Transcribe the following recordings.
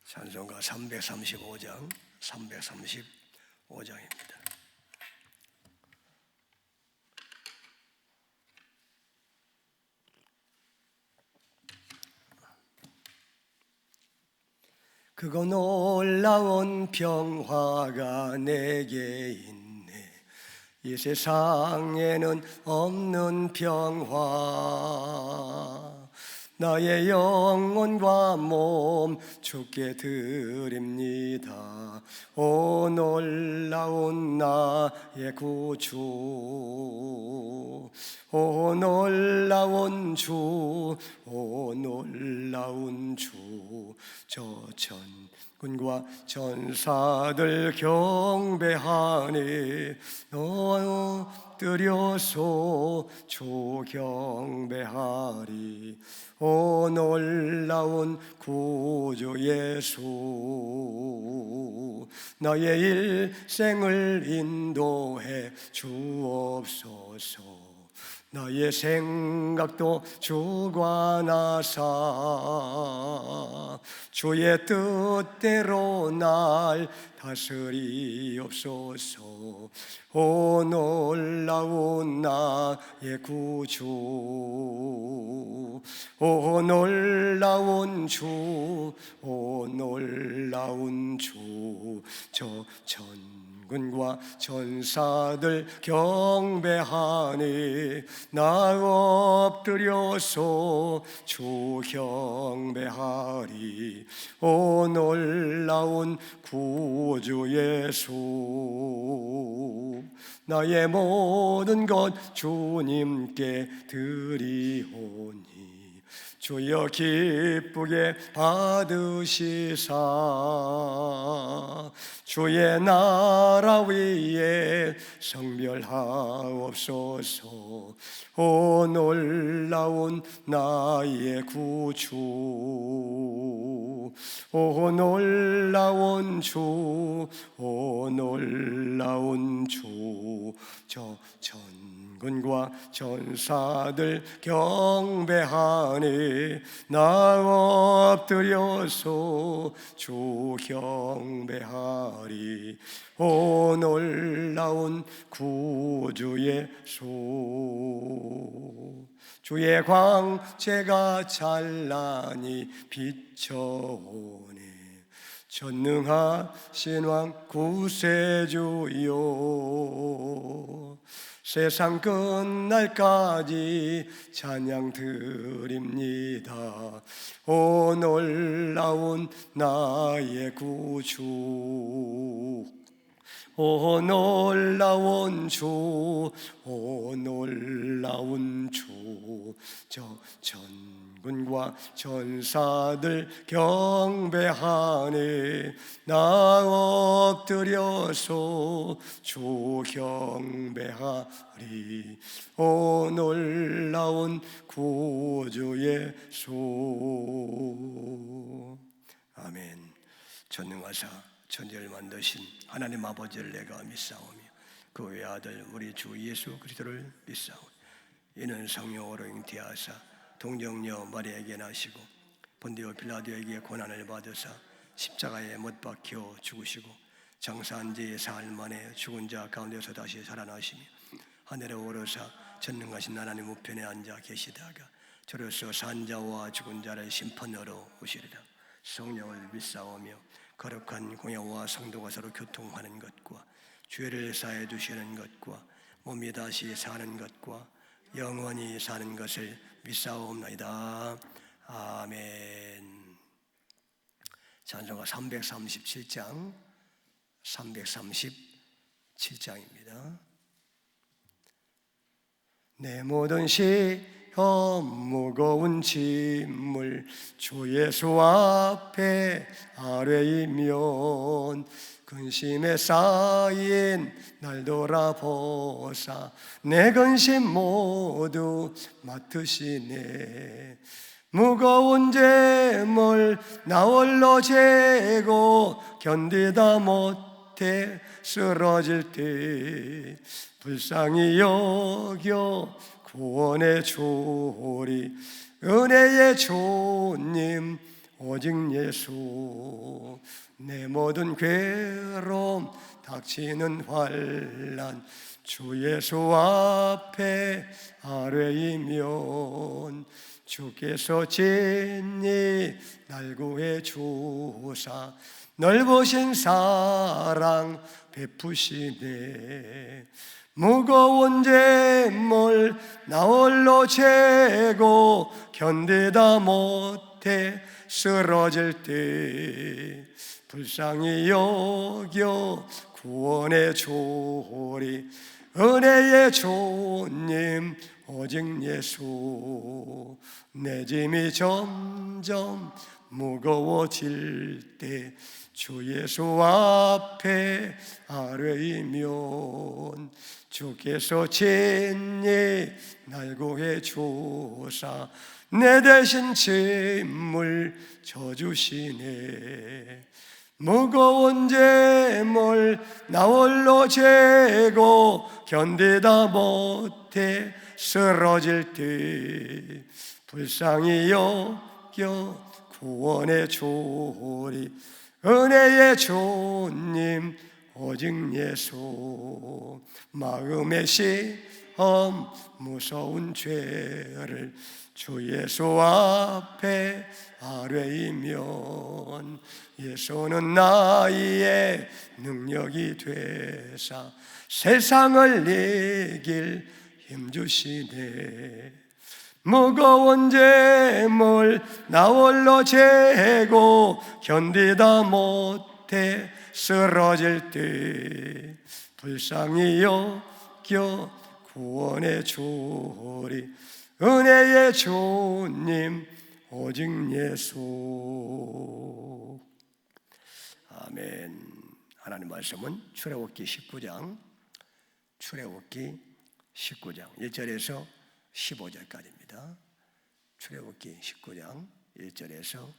찬송가 335장, 335장입니다. 그거 놀라운 평화가 내게 있네. 이 세상에는 없는 평화. 나의 영혼과 몸 주께 드립니다. 오 놀라운 나의 구주, 오 놀라운 주, 오 놀라운 주. 저 천군과 전사들 경배하니 엎드려서 주 경배하리. 오 놀라운 구주 예수, 나의 일생을 인도해 주옵소서. 나의 생각도 주관하사 주의 뜻대로 날 다스리옵소서. 오 놀라운 나의 구주, 오 놀라운 주, 오 놀라운 주. 저 천군과 전사들 경배하니 나 엎드려서 주 경배하리. 오 놀라운 구주 예수, 나의 모든 것 주님께 드리오니 주여 기쁘게 받으시사 주의 나라 위에 성별하옵소서. 오 놀라운 나의 구주, 오 놀라운 주, 오 놀라운 주. 저 천군과 전사들 경배하니 나 엎드려서 주 경배하리. 오 놀라운 구주 예수, 주의 광채가 찬란히 비춰오네. 전능하신 왕 구세주여, 세상 끝날까지 찬양 드립니다. 오 놀라운 나의 구주, 오 놀라운 주, 오 놀라운 주. 저 천군과 전사들 경배하니 나 엎드려서 주 경배하리. 오 놀라운 구주 예수. 아멘. 전능하사 천지를 만드신 하나님 아버지를 내가 믿사오며 그 외아들 우리 주 예수 그리스도를 믿사오니 이는 성령으로 잉태하사 동정녀 마리아에게 나시고 본디오 빌라도에게 고난을 받으사 십자가에 못 박혀 죽으시고 장사한 지 사흘 만에 죽은 자 가운데서 다시 살아나시며 하늘에 오르사 전능하신 하나님 우편에 앉아 계시다가 저로서 산 자와 죽은 자를 심판하러 오시리라. 성령을 믿사오며 거룩한 공예와 성도가 서로 교통하는 것과 죄를 사해 주시는 것과 몸이 다시 사는 것과 영원히 사는 것을 믿사옵나이다. 아멘. 찬송가 337장, 337장입니다. 내 모든 시험 무거운 짐을 주 예수 앞에 아뢰이면 근심에 쌓인 날 돌아보사 내 근심 모두 맡으시네. 무거운 짐을 나 홀로 재고 견디다 못해 쓰러질 때 불쌍히 여겨 구원해 주오리. 은혜의 주님 오직 예수. 내 모든 괴로움 닥치는 환난 주 예수 앞에 아뢰이면 주께서 친히 날 구해 주사 넓으신 사랑 베푸시네. 무거운 재물 나 홀로 재고 견디다 못해 쓰러질 때 불쌍히 여겨 구원의 조리 은혜의 주님 오직 예수. 내 짐이 점점 무거워질 때 주 예수 앞에 아뢰이면 주께서 친히 날 구해 주사 내 대신 짐을 져주시네. 무거운 재물 나 홀로 재고 견디다 못해 쓰러질 때 불쌍히 여겨 구원의 조리 은혜의 주님 오직 예수. 마음의 시험 무서운 죄를 주 예수 앞에 아뢰이면 예수는 나의 능력이 되사 세상을 이길 힘주시네. 무거운 재물 나 홀로 재고 견디다 못해 쓰러질 때 불쌍히 여겨 구원의 조리 은혜의 주님 오직 예수. 아멘. 하나님 말씀은 출애굽기 19장 1절에서 15절까지입니다. 출애굽기 19장 1절에서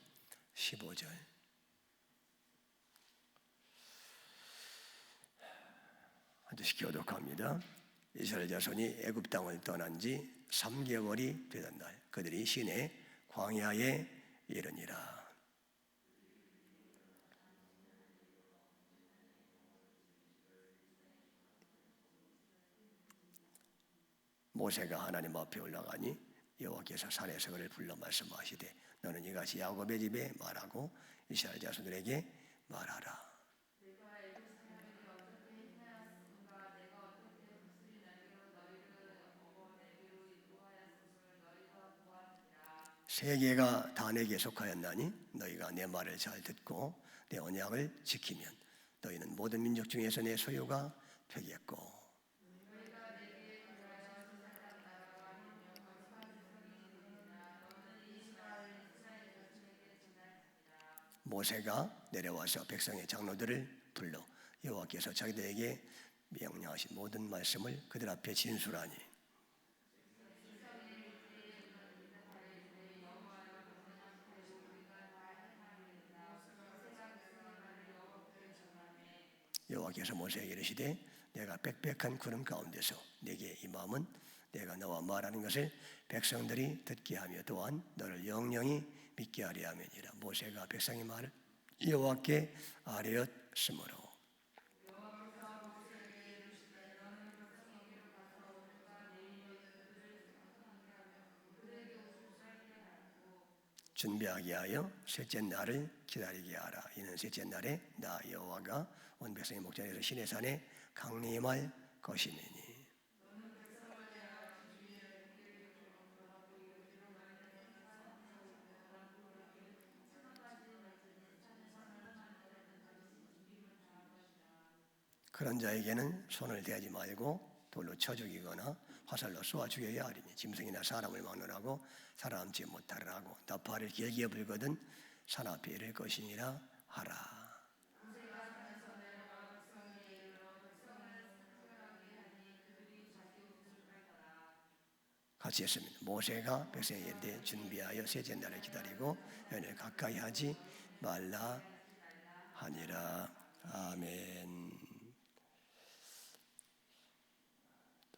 15절. 한절씩 교독합니다. 이스라엘 자손이 애굽 땅을 떠난 지 3개월이 되던 날 그들이 시내 광야에 이르니라. 모세가 하나님 앞에 올라가니 여호와께서 산에서 그를 불러 말씀하시되 너는 이같이 야곱의 집에 말하고 이스라엘 자손들에게 말하라. 세계가 다 내게 속하였나니 너희가 내 말을 잘 듣고 내 언약을 지키면 너희는 모든 민족 중에서 내 소유가 되겠고 모세가 내려와서 백성의 장로들을 불러 여호와께서 자기들에게 명령하신 모든 말씀을 그들 앞에 진술하니 여호와께서 모세에게 이르시되 내가 빽빽한 구름 가운데서 내게 임함은 내가 너와 말하는 것을 백성들이 듣게 하며 또한 너를 영영히 믿게 하려 함이니라. 모세가 백성의 말을 여호와께 아뢰었으므로 준비하게 하여 셋째 날을 기다리게 하라. 이는 셋째 날에 나 여호와가 온 백성의 목전에서 시내산에 강림할 것이니니. 그런 자에게는 손을 대지 말고 돌로 쳐 죽이거나 화살로 쏘아 죽여야 하리니 짐승이나 사람을 막론하고 살아남지 못하리라고 나팔을 길게 불거든 산 앞에 이를 것이니라 하라. 같이 했습니다. 모세가 백성에게 이르되 준비하여 셋째 날을 기다리고 연을 가까이 하지 말라 하니라. 아멘.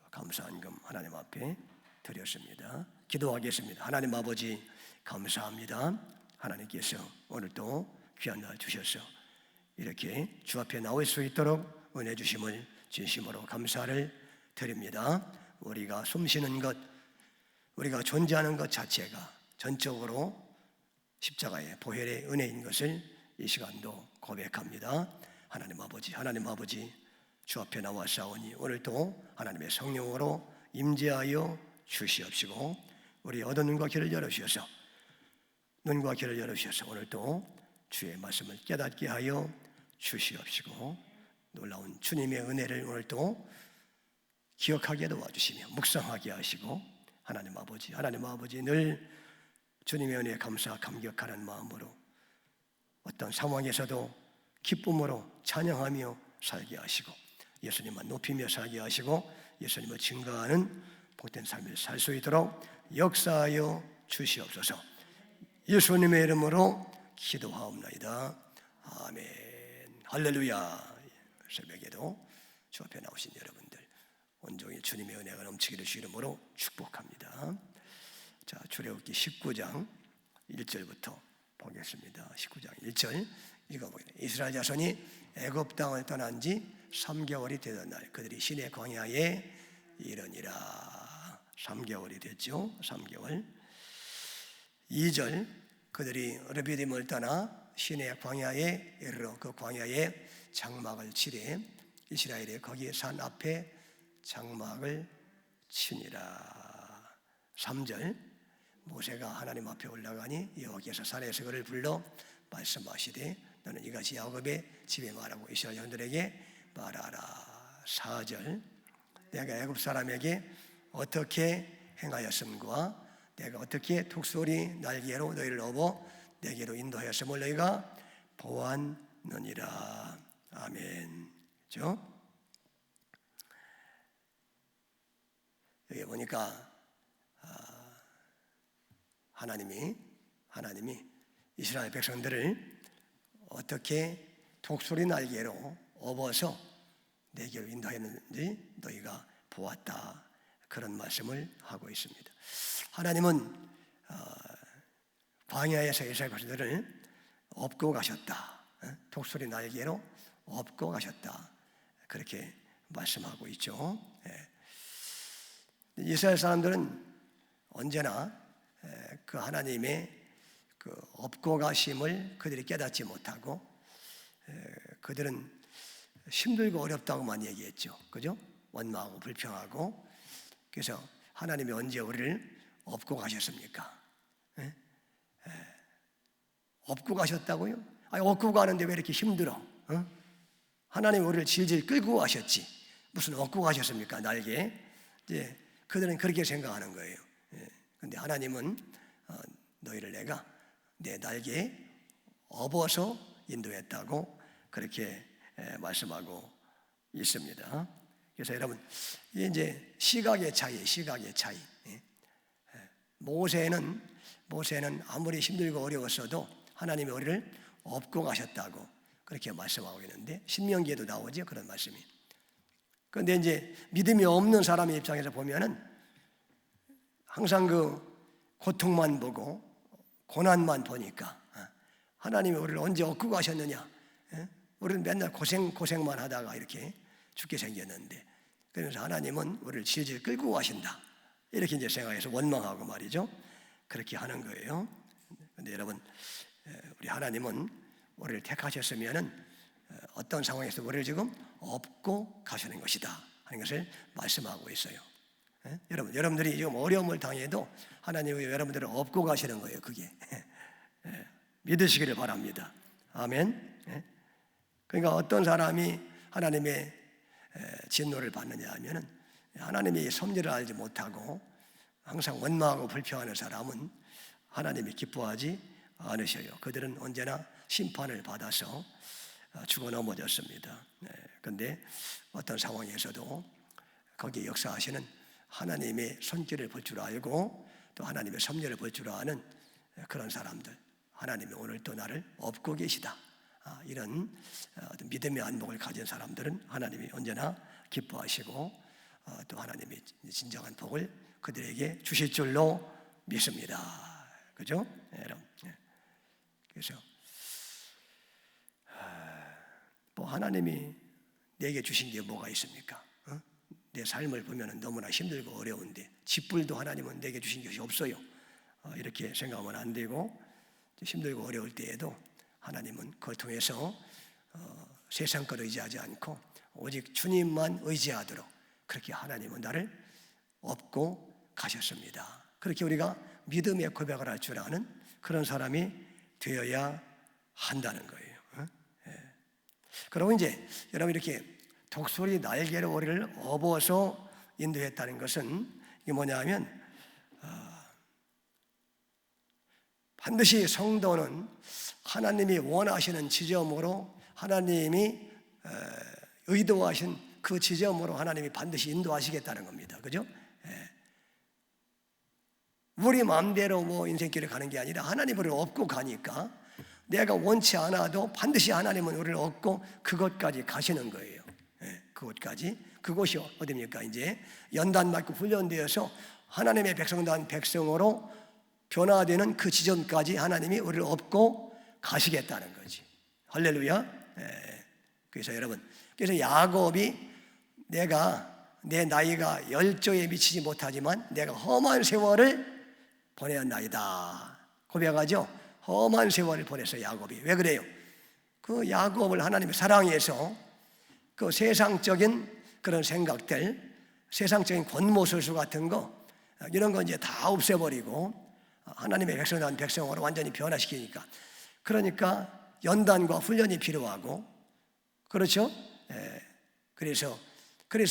감사한 금 하나님 앞에 드렸습니다. 기도하겠습니다. 하나님 아버지 감사합니다. 하나님께서 오늘도 귀한 날 주셔서 이렇게 주 앞에 나올 수 있도록 은혜 주심을 진심으로 감사를 드립니다. 우리가 숨쉬는 것, 우리가 존재하는 것 자체가 전적으로 십자가의 보혈의 은혜인 것을 이 시간도 고백합니다. 하나님 아버지 주 앞에 나와 싸우니 오늘도 하나님의 성령으로 임재하여 주시옵시고 우리 얻은 눈과 귀를 열어주셔서 오늘도 주의 말씀을 깨닫게 하여 주시옵시고 놀라운 주님의 은혜를 오늘도 기억하게 도와주시며 묵상하게 하시고 하나님 아버지 늘 주님의 은혜에 감사 감격하는 마음으로 어떤 상황에서도 기쁨으로 찬양하며 살게 하시고 예수님만 높이며 살게 하시고 예수님을 증거하는 복된 삶을 살 수 있도록 역사하여 주시옵소서. 예수님의 이름으로 기도하옵나이다. 아멘. 할렐루야. 새벽에도 주 앞에 나오신 여러분들 온종일 주님의 은혜가 넘치기를 주 이름으로 축복합니다. 자, 출애굽기 19장 1절부터 보겠습니다. 19장 1절 읽어보겠습니다. 이스라엘 자손이 애굽 땅을 떠난 지 3개월이 되던 날 그들이 시내 광야에 이르니라. 3개월이 됐죠. 3개월. 2절 그들이 르비딤을 떠나 시내 광야에 이르러 그 광야에 장막을 치되 이스라엘이 거기 산 앞에 장막을 치니라. 3절 모세가 하나님 앞에 올라가니 여호와께서 산에서 그를 불러 말씀하시되 너는 이같이 야곱의 집에 말하고 이스라엘 자손들에게 말하라. 4절 내가 애굽 사람에게 어떻게 행하였음과 내가 어떻게 독수리 날개로 너희를 업어 내게로 인도하였음을 너희가 보았느니라. 아멘. 그렇죠? 여기 보니까 하나님이 이스라엘 백성들을 어떻게 독수리 날개로 업어서 내게로 인도했는지 너희가 보았다. 그런 말씀을 하고 있습니다. 하나님은 광야에서 이스라엘 백성들을 업고 가셨다. 독수리 날개로 업고 가셨다. 그렇게 말씀하고 있죠. 이스라엘 사람들은 언제나 그 하나님의 그 업고 가심을 그들이 깨닫지 못하고 그들은 힘들고 어렵다고만 얘기했죠. 그죠? 원망하고 불평하고. 그래서 하나님이 언제 우리를 업고 가셨습니까? 업고 가셨다고요? 아니, 업고 가는데 왜 이렇게 힘들어? 하나님이 우리를 질질 끌고 가셨지. 무슨 업고 가셨습니까? 날개. 이제 그들은 그렇게 생각하는 거예요. 그런데 하나님은 너희를 내가 내 날개에 업어서 인도했다고 그렇게 말씀하고 있습니다. 그래서 여러분, 이게 이제 시각의 차이. 모세는 아무리 힘들고 어려웠어도 하나님이 우리를 업고 가셨다고 그렇게 말씀하고 있는데 신명기에도 나오죠, 그런 말씀이. 그런데 이제 믿음이 없는 사람의 입장에서 보면은 항상 그 고통만 보고 고난만 보니까 하나님이 우리를 언제 업고 가셨느냐? 우리는 맨날 고생만 하다가 이렇게 죽게 생겼는데, 그래서 하나님은 우리를 질질 끌고 가신다. 이렇게 이제 생각해서 원망하고 말이죠. 그렇게 하는 거예요. 그런데 여러분, 우리 하나님은 우리를 택하셨으면은 어떤 상황에서 우리를 지금 업고 가시는 것이다 하는 것을 말씀하고 있어요. 여러분들이 지금 어려움을 당해도 하나님이 여러분들을 업고 가시는 거예요. 그게 믿으시기를 바랍니다. 아멘. 그러니까 어떤 사람이 하나님의 진노를 받느냐 하면은 하나님의 섭리를 알지 못하고 항상 원망하고 불평하는 사람은 하나님이 기뻐하지 않으셔요. 그들은 언제나 심판을 받아서 죽어 넘어졌습니다. 그런데 어떤 상황에서도 거기에 역사하시는 하나님의 손길을 볼 줄 알고 또 하나님의 섭리를 볼 줄 아는 그런 사람들, 하나님이 오늘 또 나를 업고 계시다, 이런 믿음의 안목을 가진 사람들은 하나님이 언제나 기뻐하시고 또 하나님이 진정한 복을 그들에게 주실 줄로 믿습니다. 그죠? 여러분. 그래서 뭐 하나님이 내게 주신 게 뭐가 있습니까? 내 삶을 보면 너무나 힘들고 어려운데 짓불도 하나님은 내게 주신 것이 없어요. 이렇게 생각하면 안 되고, 힘들고 어려울 때에도 하나님은 그걸 통해서 세상 것 의지하지 않고 오직 주님만 의지하도록 그렇게 하나님은 나를 업고 가셨습니다. 그렇게 우리가 믿음의 고백을 할 줄 아는 그런 사람이 되어야 한다는 거예요. 그리고 이제 여러분, 이렇게 독수리 날개로 우리를 업어서 인도했다는 것은 이게 뭐냐면, 반드시 성도는 하나님이 원하시는 지점으로, 하나님이 의도하신 그 지점으로 하나님이 반드시 인도하시겠다는 겁니다. 그죠? 우리 마음대로 뭐 인생길을 가는 게 아니라 하나님이 우리를 업고 가니까 내가 원치 않아도 반드시 하나님은 우리를 업고 그것까지 가시는 거예요. 그것까지. 그곳이 어디입니까? 이제 연단받고 훈련되어서 하나님의 백성된 백성으로 변화되는 그 지점까지 하나님이 우리를 업고 가시겠다는 거지. 할렐루야. 그래서 여러분, 그래서 야곱이 내 나이가 열조에 미치지 못하지만 내가 험한 세월을 보내었나이다 고백하죠. 험한 세월을 보냈어요, 야곱이. 왜 그래요? 그 야곱을 하나님이 사랑해서 그 세상적인 그런 생각들, 세상적인 권모술수 같은 거, 이런 거 이제 다 없애버리고 하나님의 백성된 백성으로 완전히 변화시키니까, 그러니까 연단과 훈련이 필요하고, 그렇죠? 그래서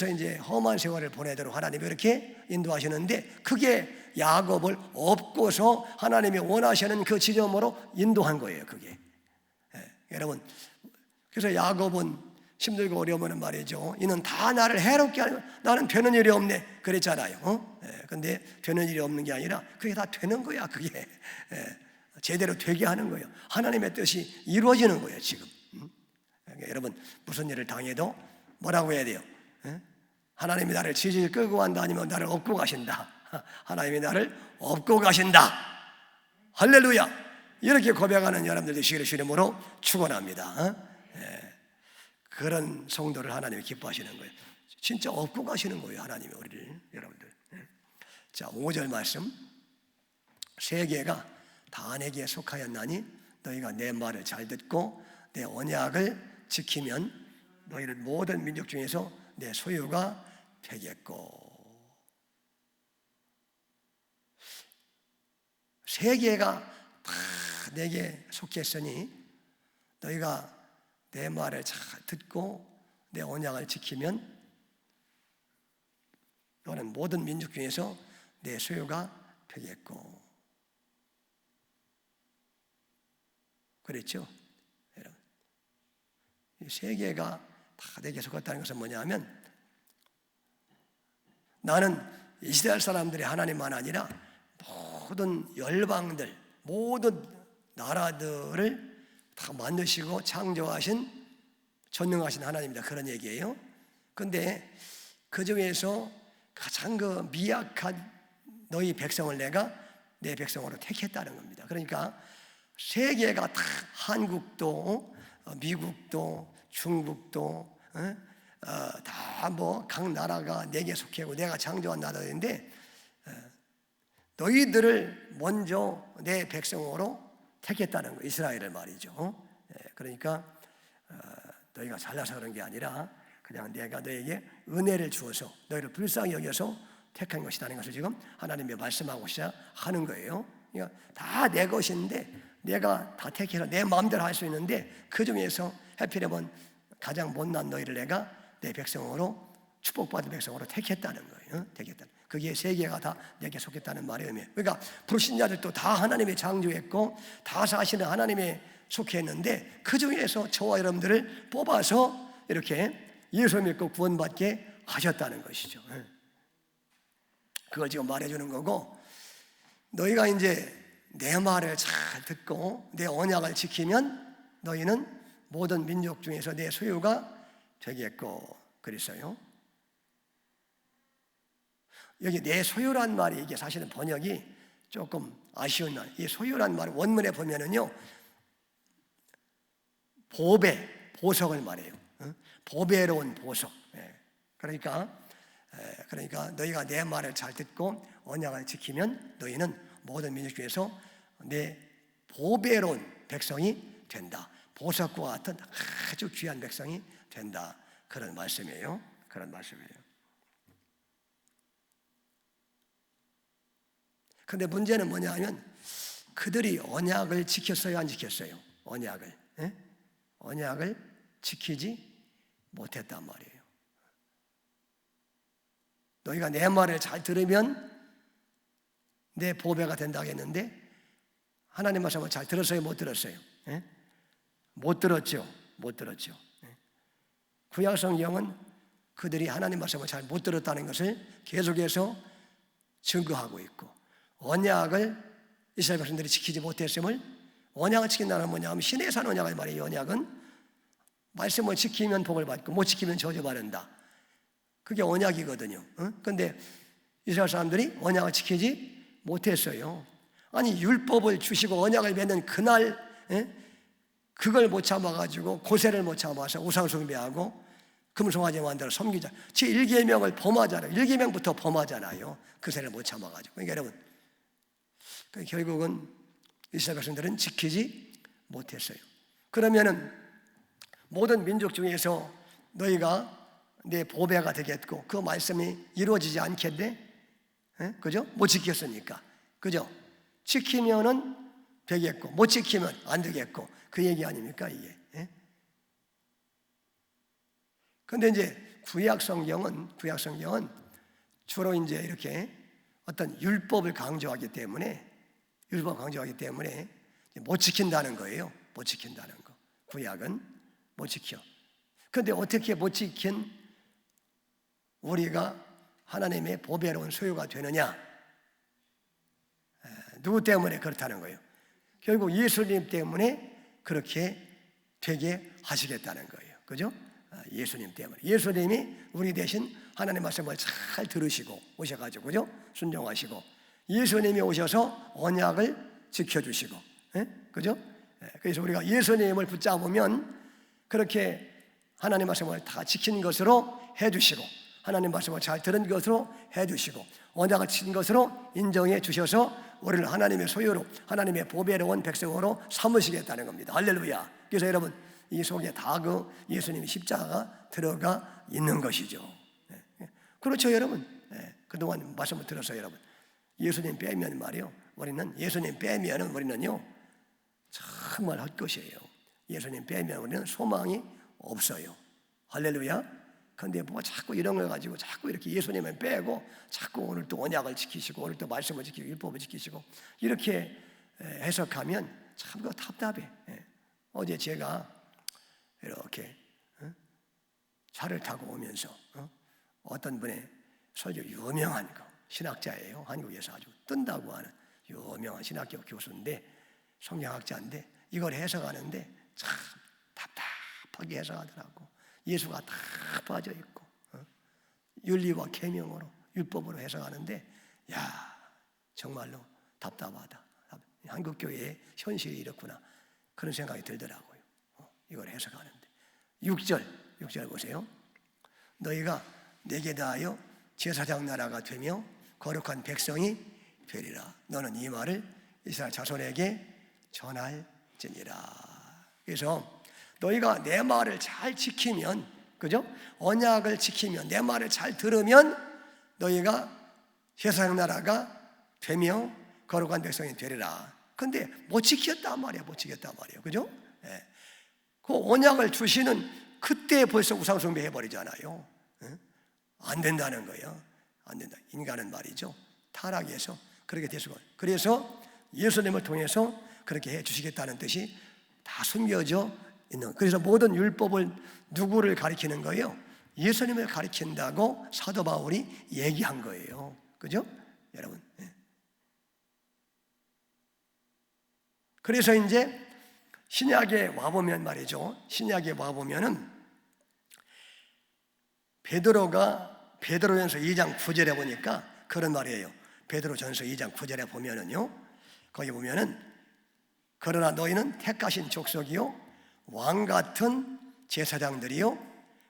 이제 험한 세월을 보내도록 하나님이 이렇게 인도하시는데, 그게 야곱을 업고서 하나님이 원하시는 그 지점으로 인도한 거예요, 그게. 여러분, 그래서 야곱은 힘들고 어려우면 말이죠, 이는 다 나를 해롭게 하는, 나는 되는 일이 없네 그랬잖아요. 근데 되는 일이 없는 게 아니라 그게 다 되는 거야. 그게 제대로 되게 하는 거예요. 하나님의 뜻이 이루어지는 거예요, 지금. 여러분, 무슨 일을 당해도 뭐라고 해야 돼요? 하나님이 나를 질질 끌고 간다, 아니면 나를 업고 가신다. 하나님이 나를 업고 가신다. 할렐루야. 이렇게 고백하는 여러분들 되시기를 주님으로 축원합니다. 그런 성도를 하나님이 기뻐하시는 거예요. 진짜 업고 가시는 거예요, 하나님이 우리를, 여러분들. 자, 5절 말씀. 세계가 다 내게 속하였나니 너희가 내 말을 잘 듣고 내 언약을 지키면 너희를 모든 민족 중에서 내 소유가 되겠고. 세계가 다 내게 속했으니 너희가 내 말을 잘 듣고 내 언약을 지키면 너는 모든 민족 중에서 내 소유가 되겠고. 그랬죠? 여러분, 이 세계가 다 내게 속았다는 것은 뭐냐면, 나는 이스라엘 사람들이 하나님만 아니라 모든 열방들, 모든 나라들을 다 만드시고 창조하신 전능하신 하나님이다, 그런 얘기예요. 근데 그 중에서 가장 그 미약한 너희 백성을 내가 내 백성으로 택했다는 겁니다. 그러니까 세계가 다, 한국도 미국도 중국도 다 뭐 각 나라가 내게 속하고 내가 창조한 나라인데, 너희들을 먼저 내 백성으로 택했다는 거, 이스라엘을 말이죠. 그러니까 너희가 잘나서 그런 게 아니라 그냥 내가 너에게 은혜를 주어서 너희를 불쌍히 여겨서 택한 것이라는 것을 지금 하나님이 말씀하고 시작하는 거예요. 그러니까 다 내 것인데 내가 다 택해서 내 마음대로 할 수 있는데, 그 중에서 하필이면 가장 못난 너희를 내가 내 백성으로, 축복받은 백성으로 택했다는 거예요. 택했다는. 그게 세계가 다 내게 속했다는 말의 의미예요. 그러니까 불신자들도 다 하나님이 창조했고 다 사실은 하나님에 속했는데, 그 중에서 저와 여러분들을 뽑아서 이렇게 예수 믿고 구원받게 하셨다는 것이죠. 그걸 지금 말해주는 거고, 너희가 이제 내 말을 잘 듣고 내 언약을 지키면 너희는 모든 민족 중에서 내 소유가 되겠고. 그랬어요. 여기 내 소유란 말이, 이게 사실은 번역이 조금 아쉬운 말. 이 소유란 말 원문에 보면은요, 보석을 말해요. 보배로운 보석. 그러니까 너희가 내 말을 잘 듣고 언약을 지키면 너희는 모든 민족 중에서 내 보배로운 백성이 된다. 보석과 같은 아주 귀한 백성이 된다. 그런 말씀이에요. 그런 말씀이에요. 그런데 문제는 뭐냐 하면 그들이 언약을 지켰어요, 안 지켰어요? 언약을 지키지 못했단 말이에요. 너희가 내 말을 잘 들으면 내 보배가 된다고 했는데 하나님 말씀을 잘 들었어요, 못 들었어요? 못 들었죠. 구약 성경은 그들이 하나님 말씀을 잘 못 들었다는 것을 계속해서 증거하고 있고, 언약을 이스라엘 백성들이 지키지 못했음을, 언약을 지킨다는 건 뭐냐 하면 신의 산 언약을 말해요. 언약은 말씀을 지키면 복을 받고 못 지키면 저주받는다. 그게 언약이거든요. 그런데 이스라엘 사람들이 언약을 지키지 못했어요. 아니 율법을 주시고 언약을 맺는 그날 그걸 못 참아가지고 고세를 못 참아서 우상숭배하고 금송아지 만들어 섬기자. 제1계명을 범하잖아요. 1계명부터 범하잖아요. 그세를 못 참아가지고. 그러니까 여러분, 결국은 이스라엘 백성들은 지키지 못했어요. 그러면은 모든 민족 중에서 너희가 내 보배가 되겠고 그 말씀이 이루어지지 않겠네? 그죠? 못 지켰으니까. 그죠? 지키면은 되겠고 못 지키면 안 되겠고 그 얘기 아닙니까 이게? 그런데 이제 구약 성경은 주로 이제 이렇게 어떤 율법을 강조하기 때문에 못 지킨다는 거예요. 못 지킨다는 거. 구약은 못 지켜. 그런데 어떻게 못 지킨 우리가 하나님의 보배로운 소유가 되느냐? 누구 때문에 그렇다는 거예요? 결국 예수님 때문에 그렇게 되게 하시겠다는 거예요. 그죠? 예수님 때문에. 예수님이 우리 대신 하나님 말씀을 잘 들으시고 오셔가지고, 그죠? 순종하시고, 예수님이 오셔서 언약을 지켜주시고, 그죠? 그래서 우리가 예수님을 붙잡으면 그렇게 하나님 말씀을 다 지킨 것으로 해주시고, 하나님 말씀을 잘 들은 것으로 해주시고, 언약을 지킨 것으로 인정해 주셔서 우리를 하나님의 소유로, 하나님의 보배로운 백성으로 삼으시겠다는 겁니다. 할렐루야. 그래서 여러분, 이 속에 다 그 예수님의 십자가가 들어가 있는 것이죠. 그렇죠, 여러분. 그동안 말씀을 들었어요, 여러분. 예수님 빼면 말이요, 예수님 빼면 우리는요 정말 헛것이에요. 예수님 빼면 우리는 소망이 없어요. 할렐루야. 그런데 뭐 자꾸 이런 걸 가지고 자꾸 이렇게 예수님을 빼고 자꾸 오늘 또 언약을 지키시고 오늘 또 말씀을 지키고 율법을 지키시고 이렇게 해석하면 참 답답해. 어제 제가 이렇게 차를 타고 오면서 어떤 분의 설교, 유명한 거 신학자예요. 한국에서 아주 뜬다고 하는 유명한 신학교 교수인데, 성경학자인데 이걸 해석하는데 참 답답하게 해석하더라고. 예수가 다 빠져 있고 윤리와 계명으로 율법으로 해석하는데, 야 정말로 답답하다. 한국 교회의 현실이 이렇구나, 그런 생각이 들더라고요. 이걸 해석하는데 6절 보세요. 너희가 내게 다하여 제사장 나라가 되며 거룩한 백성이 되리라. 너는 이 말을 이스라엘 자손에게 전할지니라. 그래서 너희가 내 말을 잘 지키면, 그죠? 언약을 지키면, 내 말을 잘 들으면 너희가 제사장 나라가 되며 거룩한 백성이 되리라. 근데 못 지켰단 말이야. 그죠? 그 언약을 주시는 그때 벌써 우상숭배 해버리잖아요. 안 된다는 거예요. 안 된다. 인간은 말이죠, 타락해서 그렇게 되시고, 그래서 예수님을 통해서 그렇게 해 주시겠다는 뜻이 다 숨겨져 있는. 그래서 모든 율법을 누구를 가리키는 거예요? 예수님을 가리킨다고 사도 바울이 얘기한 거예요. 그죠? 여러분. 그래서 이제 신약에 와보면 말이죠, 신약에 와보면은 베드로전서 2장 9절에 보니까 그런 말이에요. 베드로전서 2장 9절에 보면은요, 거기 보면은 그러나 너희는 택하신 족속이요 왕 같은 제사장들이요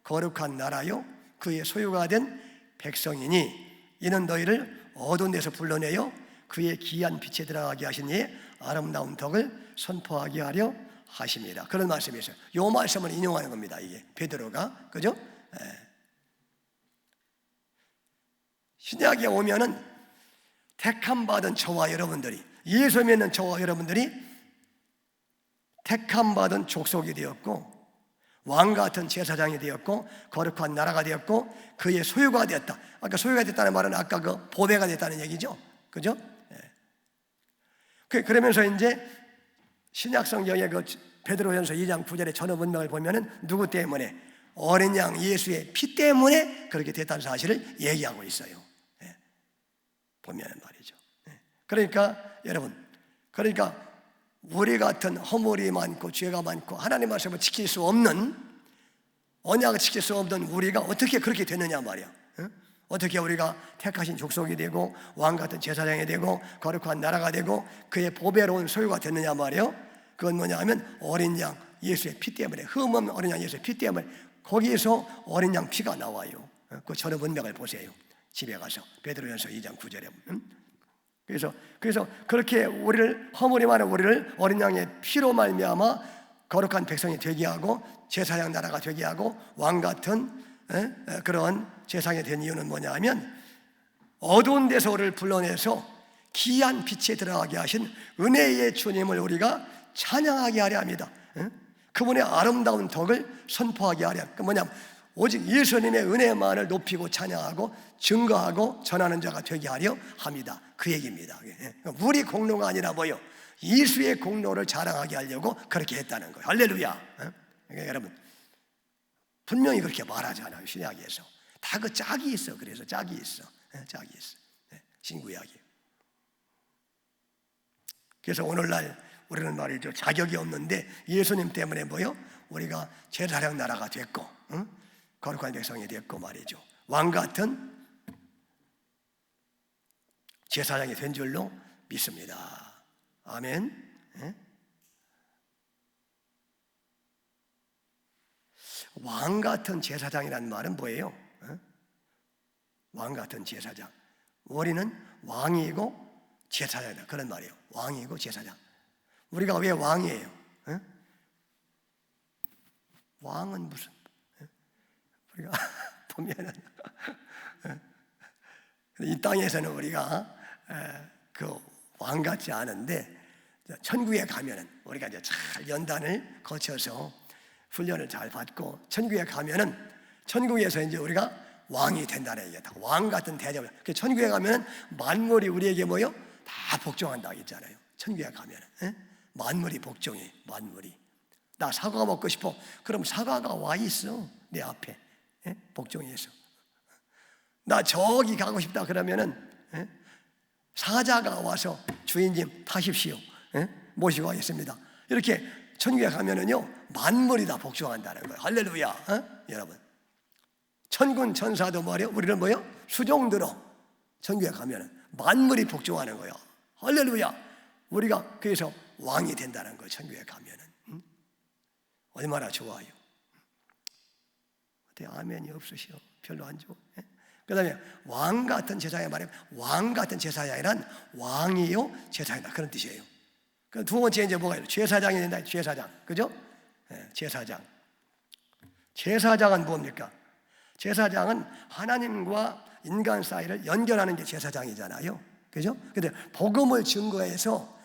거룩한 나라요 그의 소유가 된 백성이니 이는 너희를 어두운 데서 불러내어 그의 기이한 빛에 들어가게 하신 이의 아름다운 덕을 선포하게 하려 하십니다. 그런 말씀이 있어요. 이 말씀을 인용하는 겁니다. 이게 베드로가, 그죠? 신약에 오면은 택함 받은 저와 여러분들이, 예수 믿는 저와 여러분들이 택함 받은 족속이 되었고 왕 같은 제사장이 되었고 거룩한 나라가 되었고 그의 소유가 되었다. 아까 소유가 됐다는 말은 아까 그 보배가 됐다는 얘기죠, 그죠? 그러면서 이제 신약 성경의 그 베드로전서 2장 9절의 전후 문맥을 보면은 누구 때문에? 어린 양 예수의 피 때문에 그렇게 됐다는 사실을 얘기하고 있어요. 보면은 말이죠. 그러니까 여러분, 그러니까 우리 같은 허물이 많고 죄가 많고 하나님 말씀을 지킬 수 없는, 언약을 지킬 수 없는 우리가 어떻게 그렇게 되느냐 말이야. 어떻게 우리가 택하신 족속이 되고 왕 같은 제사장이 되고 거룩한 나라가 되고 그의 보배로운 소유가 됐느냐 말이에요. 그건 뭐냐 하면 어린 양 예수의 피 때문에, 흠없는 어린 양 예수의 피 때문에, 거기에서 어린 양 피가 나와요. 그 전후 문맥을 보세요. 집에 가서 베드로전서 2장 9절에. 그래서 그렇게 우리를, 허물이 많은 우리를 어린 양의 피로 말미암아 거룩한 백성이 되게 하고 제사장 나라가 되게 하고 왕 같은 그런 세상에 된 이유는 뭐냐 하면 어두운 데서 우리를 불러내서 기이한 빛에 들어가게 하신 은혜의 주님을 우리가 찬양하게 하려 합니다. 그분의 아름다운 덕을 선포하게 하려. 그 뭐냐면 오직 예수님의 은혜만을 높이고 찬양하고 증거하고 전하는 자가 되게 하려 합니다. 그 얘기입니다. 우리 공로가 아니라 뭐요? 예수의 공로를 자랑하게 하려고 그렇게 했다는 거예요. 할렐루야. 그러니까 여러분, 분명히 그렇게 말하잖아요. 신약에서 다 그 짝이 있어. 그래서 짝이 있어. 짝이 있어. 신구약이. 그래서 오늘날 우리는 말이죠, 자격이 없는데 예수님 때문에 뭐요? 우리가 제사장 나라가 됐고, 거룩한 백성이 됐고 말이죠, 왕 같은 제사장이 된 줄로 믿습니다. 아멘. 왕 같은 제사장이라는 말은 뭐예요? 왕 같은 제사장. 우리는 왕이고 제사장이다, 그런 말이에요. 왕이고 제사장. 우리가 왜 왕이에요? 왕은 무슨, 우리가 보면은 이 땅에서는 우리가 그 왕 같지 않은데 천국에 가면은 우리가 이제 잘 연단을 거쳐서 훈련을 잘 받고 천국에 가면은 천국에서 이제 우리가 왕이 된다는 얘기야. 왕 같은 대접을. 그 천국에 가면은 만물이 우리에게 뭐요? 다 복종한다고 했잖아요. 천국에 가면은 만물이 복종해. 만물이. 나 사과 먹고 싶어. 그럼 사과가 와 있어 내 앞에. 복종해서. 나 저기 가고 싶다 그러면은 사자가 와서 주인님 타십시오. 모시고 가겠습니다. 이렇게 천국에 가면은요 만물이 다 복종한다는 거예요. 할렐루야. 여러분, 천군 천사도 말이요, 우리는 뭐요? 수종들어. 천국에 가면은 만물이 복종하는 거예요. 할렐루야. 우리가 그래서 왕이 된다는 거예요. 천국에 가면은. 얼마나 좋아요. 어때? 아멘이 없으시오? 별로 안 좋아. 그 다음에 왕 같은 제사장이 말하면 왕 같은 제사장이란 왕이요 제사장이다, 그런 뜻이에요. 그 두 번째 이제 뭐가 있어요? 제사장이 된다. 제사장, 그죠? 제사장. 제사장은 뭡니까? 제사장은 하나님과 인간 사이를 연결하는 게 제사장이잖아요, 그죠? 근데 복음을 증거해서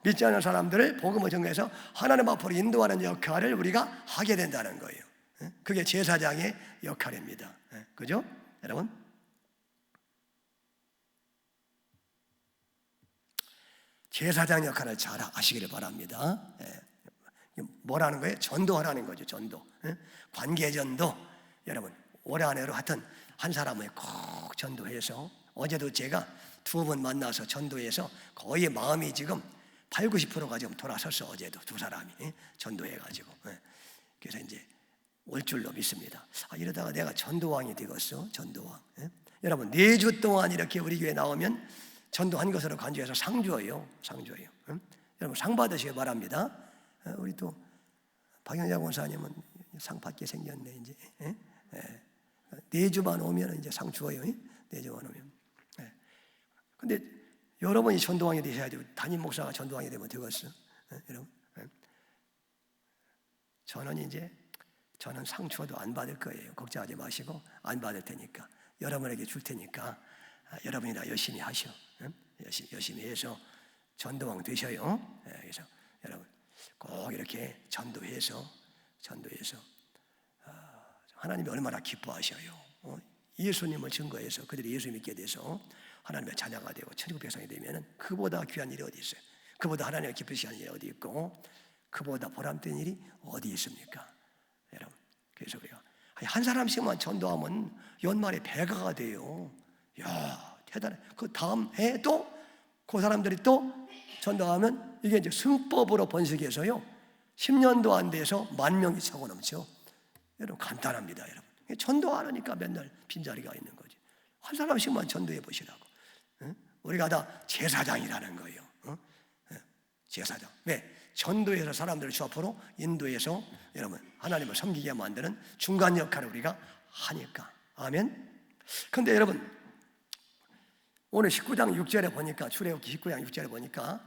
믿지 않는 사람들을 복음을 증거해서 하나님 앞으로 인도하는 역할을 우리가 하게 된다는 거예요. 그게 제사장의 역할입니다. 그죠? 여러분, 제사장 역할을 잘 아시기를 바랍니다. 뭐라는 거예요? 전도하라는 거죠. 전도. 관계전도. 여러분, 올해 안에로 하여튼 한 사람을 꼭 전도해서, 어제도 제가 2번 만나서 전도해서 거의 마음이 지금 80~90%가 지금 돌아섰어. 어제도 2사람이 전도해가지고. 그래서 이제 올 줄로 믿습니다. 이러다가 내가 전도왕이 되겠어. 전도왕. 여러분, 4주 동안 이렇게 우리 교회 나오면 전도한 것으로 간주해서 상 줘요. 여러분, 상 받으시기 바랍니다. 우리 또 박영자 권사님은 상 받게 생겼네 이제. 네 주만 오면 이제 상 주어요. 네 주만 오면. 근데 여러분이 전도왕이 되셔야죠. 담임 목사가 전도왕이 되면 되겠어. 여러분. 저는 상 주어도 안 받을 거예요. 걱정하지 마시고 안 받을 테니까 여러분에게 줄 테니까 여러분이 다 열심히 하셔. 열심히 해서 전도왕 되셔요. 그래서 여러분 꼭 이렇게 전도해서 하나님이 얼마나 기뻐하셔요. 예수님을 증거해서 그들이 예수 믿게 돼서 하나님의 자녀가 되고 천국 백성이 되면 그보다 귀한 일이 어디 있어요? 그보다 하나님을 기쁘시게 하는 일이 어디 있고 그보다 보람된 일이 어디 있습니까? 여러분, 그래서 우리가 한 사람씩만 전도하면 연말에 배가가 돼요. 야, 대단해. 그 다음 해 또 그 사람들이 또 전도하면 이게 이제 승법으로 번식해서요 10년도 안 돼서 10,000명이 차고 넘죠. 여러분 간단합니다. 여러분 전도하니까 맨날 빈자리가 있는 거지. 한 사람씩만 전도해 보시라고. 우리가 다 제사장이라는 거예요. 제사장. 왜? 전도해서 사람들을 주 앞으로 인도해서 여러분 하나님을 섬기게 만드는 중간 역할을 우리가 하니까. 아멘. 그런데 여러분 오늘 19장 6절에 보니까 출애굽기 19장 6절에 보니까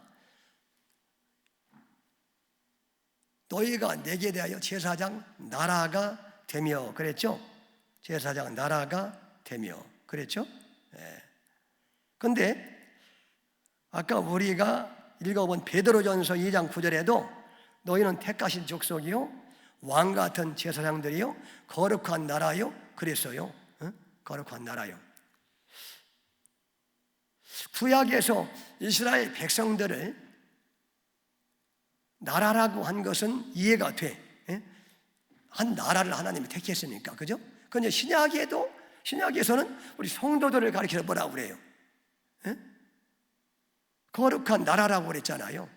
너희가 내게 대하여 제사장 나라가 되며 그랬죠? 제사장 나라가 되며 그랬죠? 그런데 아까 우리가 읽어본 베드로전서 2장 9절에도 너희는 택하신 족속이요 왕 같은 제사장들이요 거룩한 나라요 그랬어요. 거룩한 나라요. 구약에서 이스라엘 백성들을 나라라고 한 것은 이해가 돼. 한 나라를 하나님이 택했으니까, 그죠? 그런데 신약에서는 우리 성도들을 가리켜서 뭐라고 그래요? 거룩한 나라라고 그랬잖아요.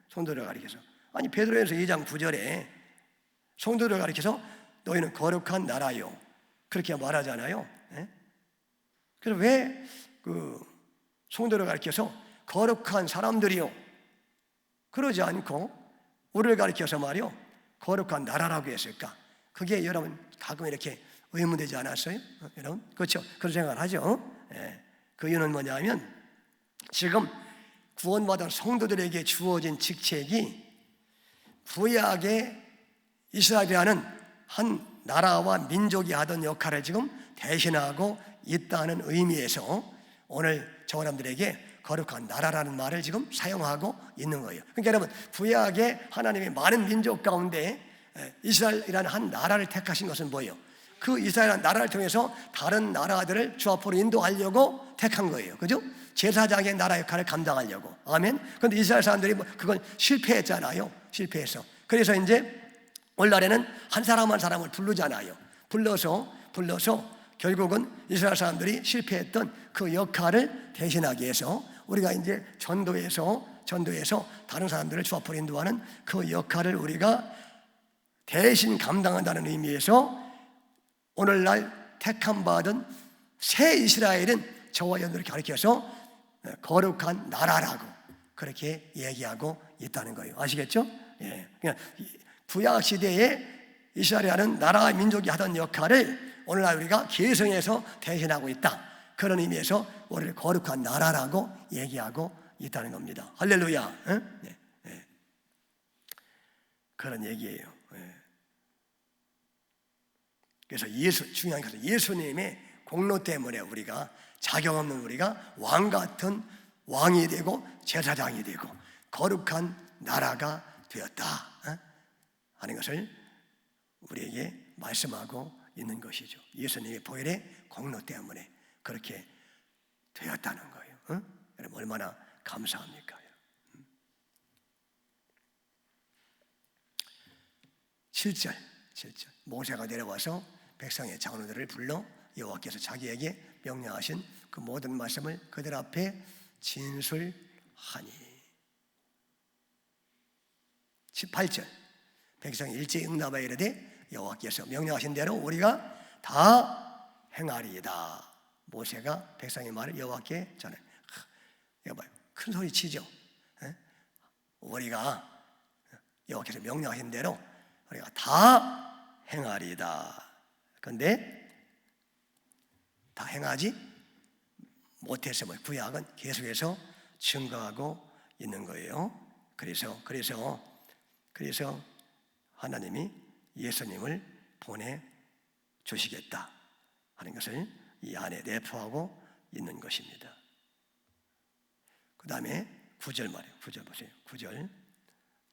성도들을 가리켜서. 아니 베드로전서 2장 9절에 성도들을 가리켜서 너희는 거룩한 나라요 그렇게 말하잖아요. 그래서 왜 성도를 가리켜서 거룩한 사람들이요 그러지 않고 우리를 가리켜서 말이요 거룩한 나라라고 했을까? 그게 여러분 가끔 이렇게 의문되지 않았어요? 여러분 그렇죠? 그런 생각을 하죠. 그 이유는 뭐냐면 지금 구원받은 성도들에게 주어진 직책이 구약의 이스라엘이라는 한 나라와 민족이 하던 역할을 지금 대신하고 있다는 의미에서 오늘 저 사람들에게 거룩한 나라라는 말을 지금 사용하고 있는 거예요. 그러니까 여러분 구약의 하나님의 많은 민족 가운데 이스라엘이라는 한 나라를 택하신 것은 뭐예요? 그 이스라엘이라는 나라를 통해서 다른 나라들을 주 앞으로 인도하려고 택한 거예요. 그죠? 제사장의 나라 역할을 감당하려고. 아멘. 그런데 이스라엘 사람들이 그건 실패했잖아요. 실패해서. 그래서 이제 오늘날에는 한 사람 한 사람을 부르잖아요. 불러서 결국은 이스라엘 사람들이 실패했던 그 역할을 대신하기 위해서 우리가 이제 전도해서 다른 사람들을 주 앞으로 인도하는 그 역할을 우리가 대신 감당한다는 의미에서 오늘날 택함 받은 새 이스라엘은 저와 여러분을 가리켜서 거룩한 나라라고 그렇게 얘기하고 있다는 거예요. 아시겠죠? 예. 그러니까 구약 시대에 이스라엘이라는 나라 민족이 하던 역할을 오늘날 우리가 계승해서 대신하고 있다. 그런 의미에서 우리를 거룩한 나라라고 얘기하고 있다는 겁니다. 할렐루야. 네. 네. 그런 얘기예요. 네. 그래서 중요한 것은 예수님의 공로 때문에 우리가 자격 없는 우리가 왕 같은 왕이 되고 제사장이 되고 거룩한 나라가 되었다 하는 것을 우리에게 말씀하고 있는 것이죠. 예수님의 보혈의 공로 때문에 그렇게 되었다는 거예요. 여러분 얼마나 감사합니까? 7절 모세가 내려와서 백성의 장로들을 불러 여호와께서 자기에게 명령하신 그 모든 말씀을 그들 앞에 진술하니. 18절 백성이 일제히 응답하여 이르되 여호와께서 명령하신 대로 우리가 다 행하리이다. 모세가 백성의 말을 여호와께 전해. 여봐요, 큰 소리 치죠. 우리가 여호와께서 명령하신 대로 우리가 다 행하리이다. 그런데 다 행하지 못해서 구약은 계속해서 증거하고 있는 거예요. 그래서 하나님이 예수님을 보내주시겠다 하는 것을 이 안에 내포하고 있는 것입니다. 그 다음에 9절 말이에요. 9절 보세요. 9절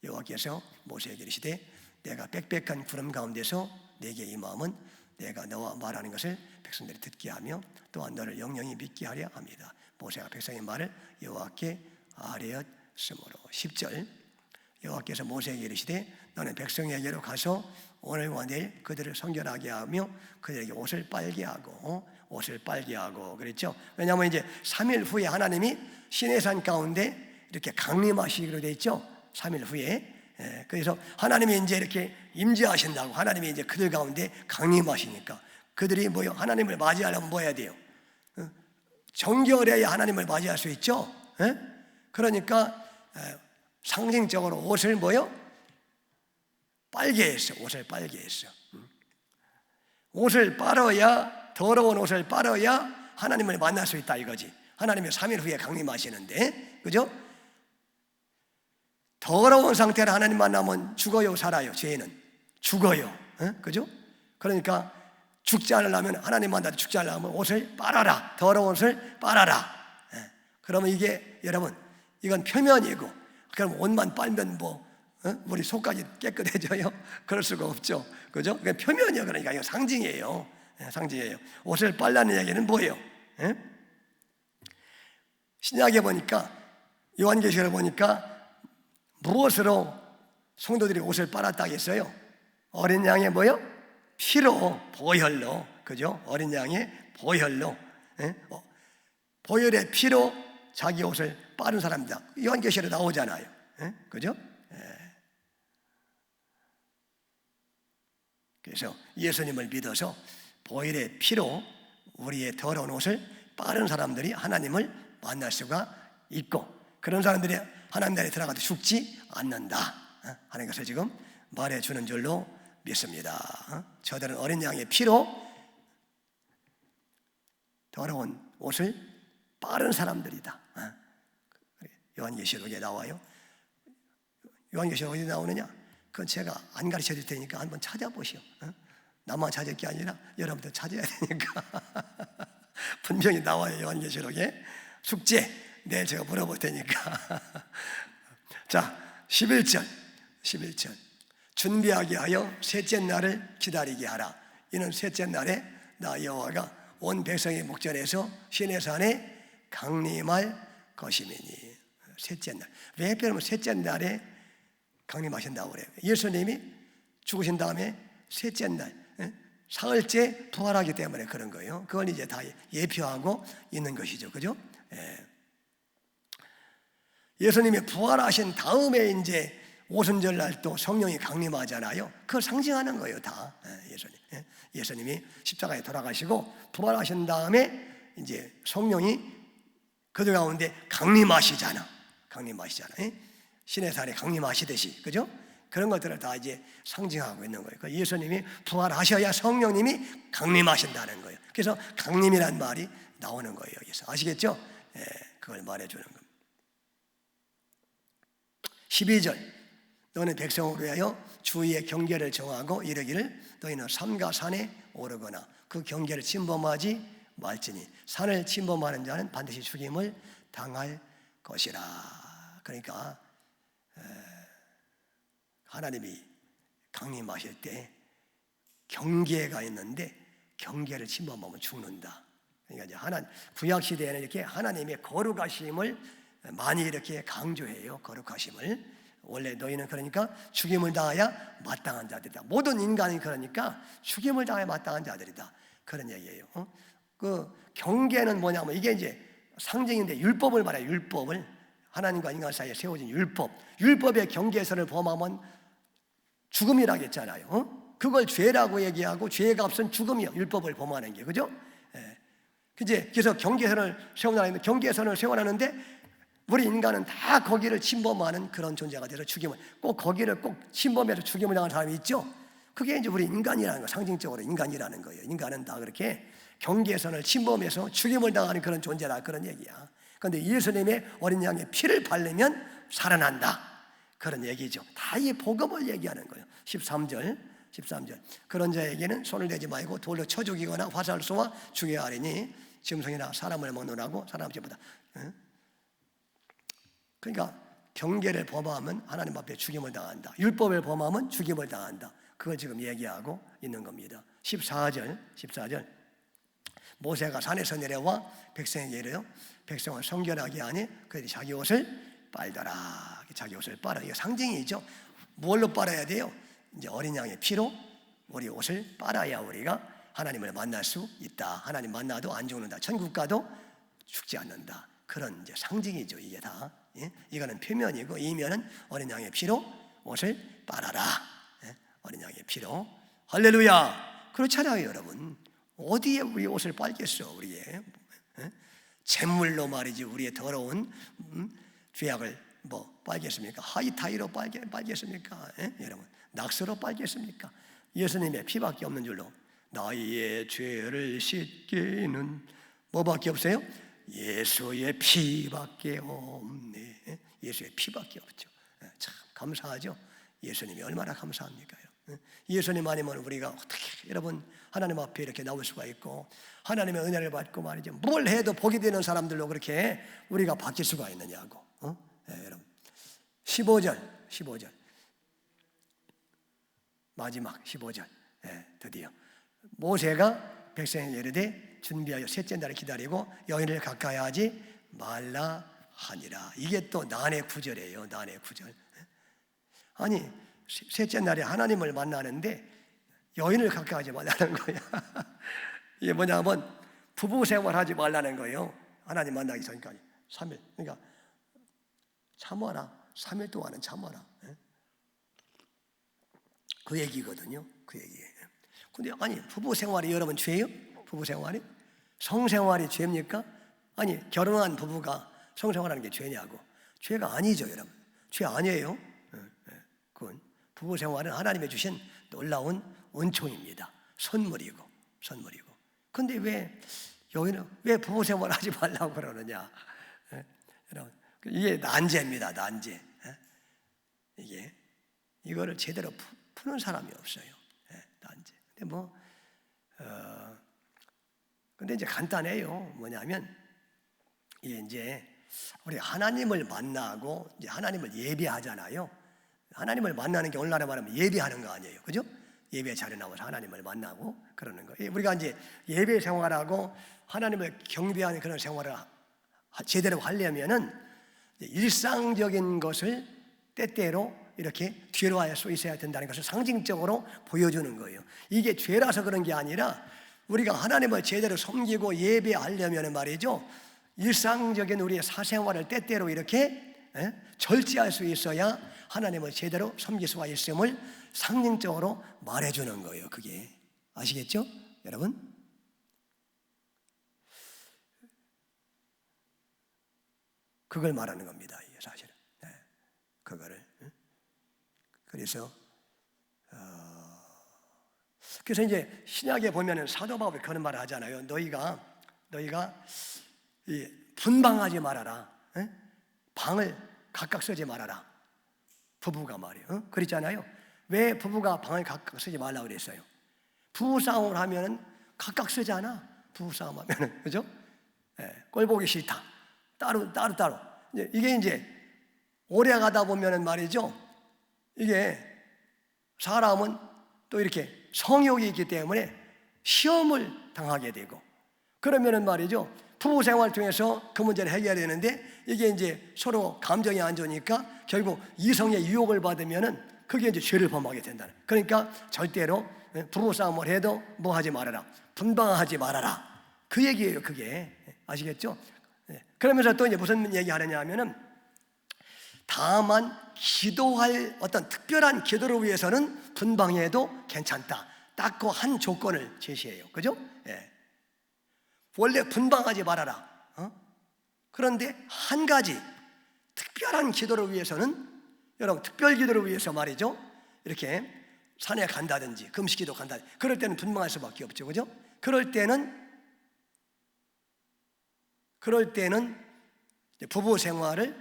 여호와께서 모세에게 이르시되 내가 빽빽한 구름 가운데서 내게 임함은 내가 너와 말하는 것을 백성들이 듣게 하며 또한 너를 영영히 믿게 하려 합니다. 모세가 백성의 말을 여호와께 아뢰었으므로. 10절 여호와께서 모세에게 이르시되 너는 백성에게로 가서 오늘과 내일 그들을 성결하게 하며 그들에게 옷을 빨게 하고 그랬죠. 왜냐하면 이제 3일 후에 하나님이 시내산 가운데 이렇게 강림하시기로 돼 있죠. 3일 후에. 그래서 하나님이 이제 이렇게 임재하신다고, 하나님이 이제 그들 가운데 강림하시니까 그들이 뭐요? 하나님을 맞이하려면 뭐 해야 돼요? 정결해야 하나님을 맞이할 수 있죠. 그러니까 상징적으로 옷을 뭐요? 빨게 했어. 옷을 빨게 했어. 옷을 빨아야, 더러운 옷을 빨아야 하나님을 만날 수 있다 이거지. 하나님이 3일 후에 강림하시는데, 그죠? 더러운 상태로 하나님 만나면 죽어요, 살아요? 죄인은 죽어요. 그죠? 그러니까 죽지 않으려면, 하나님 만나도 죽지 않으려면 옷을 빨아라. 더러운 옷을 빨아라. 그러면 이게 여러분, 이건 표면이고, 그럼 옷만 빨면 우리 속까지 깨끗해져요? 그럴 수가 없죠. 그죠? 그게 표면이에요. 그러니까 이거 상징이에요. 상징이에요. 옷을 빨라는 얘기는 뭐예요? 신약에 보니까, 요한계시록에 보니까 무엇으로 성도들이 옷을 빨았다고 했어요? 어린 양의 뭐요? 피로, 보혈로. 그죠? 어린 양의 보혈로. 보혈의 피로 자기 옷을 빠른 사람이다. 요한계시록에 나오잖아요. 그죠? 그래서 예수님을 믿어서 보혈의 피로 우리의 더러운 옷을 빠른 사람들이 하나님을 만날 수가 있고, 그런 사람들이 하나님 나라에 들어가도 죽지 않는다 하는 것을 지금 말해주는 줄로 믿습니다. 저들은 어린 양의 피로 더러운 옷을 빠른 사람들이다. 요한계시록에 나와요. 요한계시록 어디 나오느냐? 그건 제가 안 가르쳐 줄 테니까 한번 찾아보시오. 나만 찾을 게 아니라 여러분도 찾아야 되니까. 분명히 나와요. 요한계시록에. 숙제 내일 제가 물어볼 테니까. 자, 11절 준비하게 하여 셋째 날을 기다리게 하라. 이는 셋째 날에 나 여호와가 온 백성의 목전에서 시내산에 강림할 것임이니. 셋째 날. 왜 그러면 셋째 날에 강림하신다고 그래요? 예수님이 죽으신 다음에 셋째 날, 사흘째 부활하기 때문에 그런 거예요. 그건 이제 다 예표하고 있는 것이죠. 그죠? 예수님이 부활하신 다음에 이제 오순절 날 또 성령이 강림하잖아요. 그걸 상징하는 거예요, 다. 예수님이 십자가에 돌아가시고 부활하신 다음에 이제 성령이 그들 가운데 강림하시잖아. 시내산에 강림하시듯이, 그죠? 그런 것들을 다 이제 상징하고 있는 거예요. 그러니까 예수님이 부활하셔야 성령님이 강림하신다는 거예요. 그래서 강림이란 말이 나오는 거예요, 여기서. 아시겠죠? 그걸 말해주는 겁니다. 12절 너는 백성을 위하여 주의 경계를 정하고 이르기를 너희는 삼가 산에 오르거나 그 경계를 침범하지 말지니 산을 침범하는 자는 반드시 죽임을 당할 것이라. 그러니까 하나님이 강림하실 때 경계가 있는데 경계를 침범하면 죽는다. 그러니까 이제 구약 시대에는 이렇게 하나님의 거룩하심을 많이 이렇게 강조해요. 거룩하심을. 원래 너희는 그러니까 죽임을 당하여 마땅한 자들이다. 모든 인간이 그러니까 죽임을 당하여 마땅한 자들이다. 그런 얘기예요. 그 경계는 뭐냐면 이게 이제 상징인데 율법을 말해요. 율법을. 하나님과 인간 사이에 세워진 율법. 율법의 경계선을 범하면 죽음이라고 했잖아요. 그걸 죄라고 얘기하고 죄의 값은 죽음이요. 율법을 범하는 게. 그죠? 그래서 경계선을 세워놨는데 경계선을 세워놨는데 우리 인간은 다 거기를 침범하는 그런 존재가 돼서 거기를 꼭 침범해서 죽임을 당하는 사람이 있죠. 그게 이제 우리 인간이라는 거, 상징적으로 인간이라는 거예요. 인간은 다 그렇게 경계선을 침범해서 죽임을 당하는 그런 존재다, 그런 얘기야. 그런데 예수님의 어린 양의 피를 바르면 살아난다, 그런 얘기죠. 다 이 복음을 얘기하는 거예요. 13절 그런 자에게는 손을 대지 말고 돌로 쳐 죽이거나 화살 쏘아 죽여야 하리니 짐승이나 사람을 먹노라고 사람 죄보다. 그러니까 경계를 범하면 하나님 앞에 죽임을 당한다, 율법을 범하면 죽임을 당한다, 그걸 지금 얘기하고 있는 겁니다. 14절 모세가 산에서 내려와 백성에게 이르요 백성을 성결하게 하니 그들이 자기 옷을 빨더라. 자기 옷을 빨아. 이게 상징이죠. 뭘로 빨아야 돼요? 이제 어린 양의 피로 우리 옷을 빨아야 우리가 하나님을 만날 수 있다. 하나님 만나도 안 죽는다. 천국 가도 죽지 않는다. 그런 이제 상징이죠. 이게 다. 예? 이거는 표면이고, 이면은 어린 양의 피로 옷을 빨아라. 예? 어린 양의 피로. 할렐루야. 그렇잖아요, 여러분. 어디에 우리 옷을 빨겠어, 우리의 예? 잿물로 말이지 우리의 더러운 죄악을 뭐 빨겠습니까? 하이타이로 빨겠습니까? 예? 여러분, 낙서로 빨겠습니까? 예수님의 피밖에 없는 줄로 나의 죄를 씻기는 뭐밖에 없어요? 예수의 피밖에 없네. 예? 예수의 피밖에 없죠. 예? 참 감사하죠. 예수님이 얼마나 감사합니까? 예수님 아니면 우리가 어떻게 여러분 하나님 앞에 이렇게 나올 수가 있고 하나님의 은혜를 받고 말이죠, 뭘 해도 복이 되는 사람들로 그렇게 우리가 바뀔 수가 있느냐고. 네, 여러분 15절 마지막 15절. 네, 드디어 모세가 백성에게 이르되 준비하여 셋째 날을 기다리고 여인을 가까이 하지 말라 하니라. 이게 또 난의 구절이에요. 난의 구절. 아니 셋째 날에 하나님을 만나는데 여인을 가까이 하지 말라는 거야. 이게 뭐냐면 부부 생활하지 말라는 거예요. 하나님 만나기 전까지 3일. 그러니까 참아라. 3일 동안은 참아라. 그 얘기거든요. 그 얘기예요. 근데 아니 부부 생활이 여러분 죄예요? 부부 생활이? 성생활이 죄입니까? 아니 결혼한 부부가 성생활하는 게 죄냐고. 죄가 아니죠, 여러분. 죄 아니에요. 그건 부부 생활은 하나님이 주신 놀라운 은총입니다. 선물이고. 근데 왜 여기는 왜 부부 생활 하지 말라고 그러느냐? 여러분, 이게 난제입니다. 난제. 이거를 제대로 푸는 사람이 없어요. 난제. 근데 이제 간단해요. 뭐냐면 이게 이제 우리 하나님을 만나고 이제 하나님을 예배하잖아요. 하나님을 만나는 게 오늘날에 말하면 예배하는 거 아니에요, 그죠? 예배 자리에 나와서 하나님을 만나고 그러는 거예요. 우리가 이제 예배 생활하고 하나님을 경배하는 그런 생활을 제대로 하려면은 일상적인 것을 때때로 이렇게 뒤로 할 수 있어야 된다는 것을 상징적으로 보여주는 거예요. 이게 죄라서 그런 게 아니라 우리가 하나님을 제대로 섬기고 예배하려면 말이죠, 일상적인 우리의 사생활을 때때로 이렇게 절제할 수 있어야 하나님을 제대로 섬길 수가 있음을 상징적으로 말해주는 거예요. 그게 아시겠죠, 여러분? 그걸 말하는 겁니다. 이게 사실은. 그거를. 그래서 이제 신약에 보면은 사도 바울이 그런 말을 하잖아요. 너희가 이 분방하지 말아라. 방을 각각 쓰지 말아라. 부부가 말이에요. 그랬잖아요. 왜 부부가 방을 각각 쓰지 말라고 그랬어요? 부부싸움을 하면은 각각 쓰잖아. 부부싸움 하면은, 그죠? 꼴 보기 싫다. 따로. 이게 이제 오래 가다 보면은 말이죠, 이게 사람은 또 이렇게 성욕이 있기 때문에 시험을 당하게 되고, 그러면은 말이죠, 부부 생활 통해서 그 문제를 해결해야 되는데 이게 이제 서로 감정이 안 좋으니까 결국 이성의 유혹을 받으면은 그게 이제 죄를 범하게 된다는. 그러니까 절대로 부부 싸움을 해도 뭐 하지 말아라. 분방하지 말아라. 그 얘기예요, 그게. 아시겠죠? 그러면서 또 이제 무슨 얘기 하느냐 하면은, 다만 기도할 어떤 특별한 기도를 위해서는 분방해도 괜찮다. 딱 그 한 조건을 제시해요. 그죠? 원래 분방하지 말아라. 그런데 한 가지, 특별한 기도를 위해서는, 여러분 특별 기도를 위해서 말이죠, 이렇게 산에 간다든지 금식기도 간다든지 그럴 때는 분명할 수밖에 없죠, 그죠? 그럴 때는 부부 생활을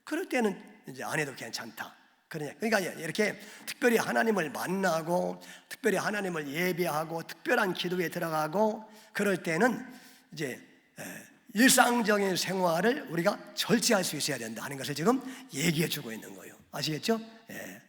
그럴 때는 이제 안 해도 괜찮다. 그러니까 이렇게 특별히 하나님을 만나고 특별히 하나님을 예배하고 특별한 기도에 들어가고 그럴 때는 이제 일상적인 생활을 우리가 절제할 수 있어야 된다 하는 것을 지금 얘기해 주고 있는 거예요. 아시겠죠?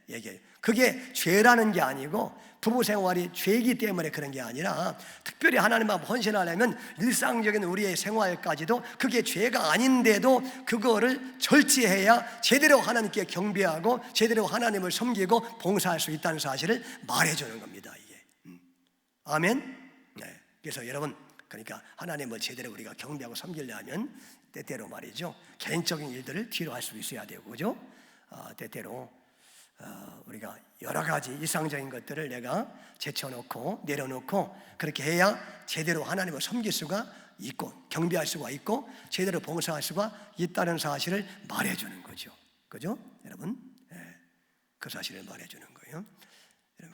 얘기해요. 그게 죄라는 게 아니고 부부 생활이 죄이기 때문에 그런 게 아니라 특별히 하나님 앞에 헌신하려면 일상적인 우리의 생활까지도 그게 죄가 아닌데도 그거를 절제해야 제대로 하나님께 경배하고 제대로 하나님을 섬기고 봉사할 수 있다는 사실을 말해주는 겁니다, 이게. 아멘? 네. 그래서 여러분, 그러니까 하나님을 제대로 우리가 경배하고 섬기려면 때때로 말이죠, 개인적인 일들을 뒤로 할 수 있어야 되고, 그죠? 때때로 우리가 여러 가지 일상적인 것들을 내가 제쳐놓고 내려놓고 그렇게 해야 제대로 하나님을 섬길 수가 있고 경배할 수가 있고 제대로 봉사할 수가 있다는 사실을 말해주는 거죠, 그죠? 여러분, 그 사실을 말해주는 거예요.